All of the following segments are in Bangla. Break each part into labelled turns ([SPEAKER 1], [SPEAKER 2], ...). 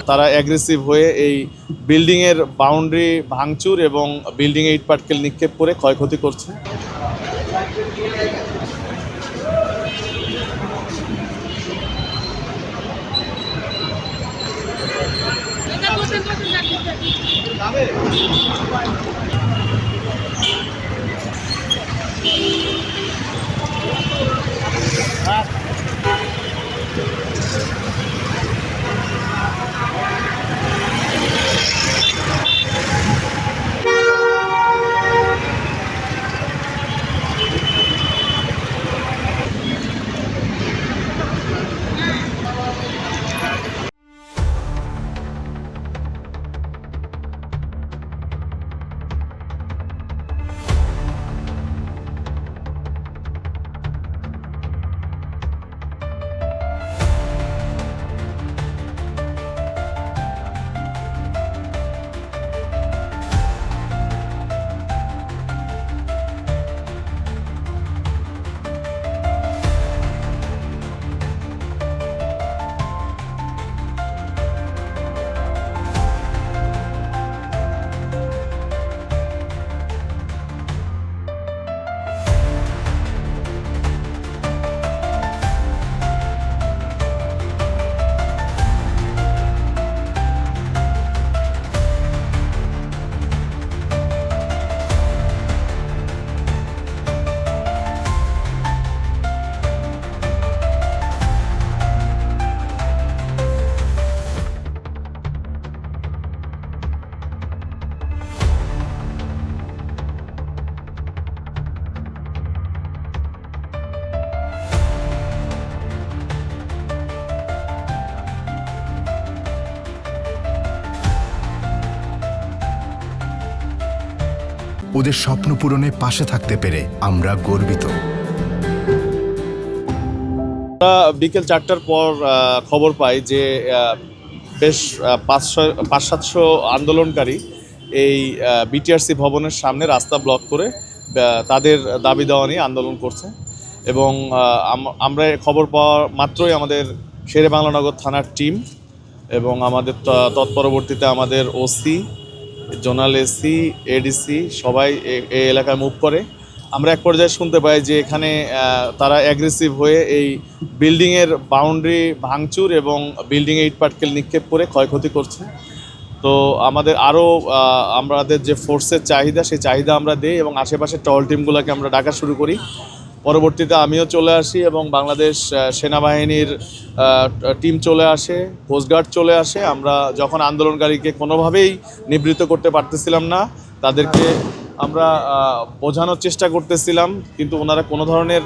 [SPEAKER 1] তারা অ্যাগ্রেসিভ হয়ে এই বিল্ডিংয়ের বাউন্ডারি ভাঙচুর এবং বিল্ডিংয়ে ইট পাটকেল নিক্ষেপ করে ক্ষয়ক্ষতি করছে।
[SPEAKER 2] ওদের স্বপ্ন পূরণে পাশে থাকতে পেরে আমরা গর্বিত।
[SPEAKER 1] বিকেল 4টার পর খবর পাই যে বেশ 500-700 আন্দোলনকারী এই বিটিআরসি ভবনের সামনে রাস্তা ব্লক করে তাদের দাবি দেওয়া নিয়ে আন্দোলন করছে এবং আমরা খবর পাওয়া মাত্রই আমাদের শেরেবাংলানগর থানার টিম এবং আমাদের তৎপরবর্তীতে আমাদের ওসি, জোনাল এসি, এডিসি সবাই এই এলাকায় মুভ করে। আমরা এক পর্যায়ে শুনতে পাই যে এখানে তারা অ্যাগ্রেসিভ হয়ে এই বিল্ডিংয়ের বাউন্ডারি ভাঙচুর এবং বিল্ডিংয়ে ইট পাটকেল নিক্ষেপ করে ক্ষয়ক্ষতি করছে। তো আমাদের যে ফোর্সের চাহিদা সেই চাহিদা আমরা দিই এবং আশেপাশের টহল টিমগুলোকে আমরা ডাকা শুরু করি। পরবর্তীতে আমিও চলে আসি এবং বাংলাদেশ সেনাবাহিনীর টিম চলে আসে, কোস্টগার্ড চলে আসে। আমরা যখন আন্দোলনকারীকে কোনোভাবেই নিবৃত্ত করতে পারতেছিলাম না, তাদেরকে আমরা বোঝানোর চেষ্টা করতেছিলাম, কিন্তু ওনারা কোনো ধরনের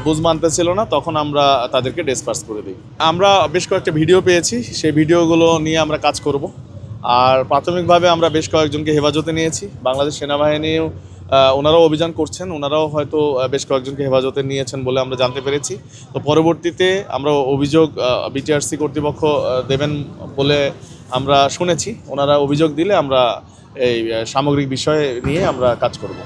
[SPEAKER 1] বুঝ মানতেছিল না, তখন আমরা তাদেরকে ডিসপার্স করে দিই। আমরা বেশ কয়েকটা ভিডিও পেয়েছি, সেই ভিডিওগুলো নিয়ে আমরা কাজ করব। আর প্রাথমিকভাবে আমরা বেশ কয়েকজনকে হেফাজতে নিয়েছি। বাংলাদেশ সেনাবাহিনীও ওনারাও অভিযান করছেন, ওনারাও হয়তো বেশ কয়েকজনকে হেফাজতে নিয়েছেন বলে আমরা জানতে পেরেছি। তো পরবর্তীতে আমরা অভিযোগ বিটিআরসি কর্তৃপক্ষ দেবেন বলে আমরা শুনেছি। ওনারা অভিযোগ দিলে আমরা এই সামগ্রিক বিষয় নিয়ে আমরা কাজ করব।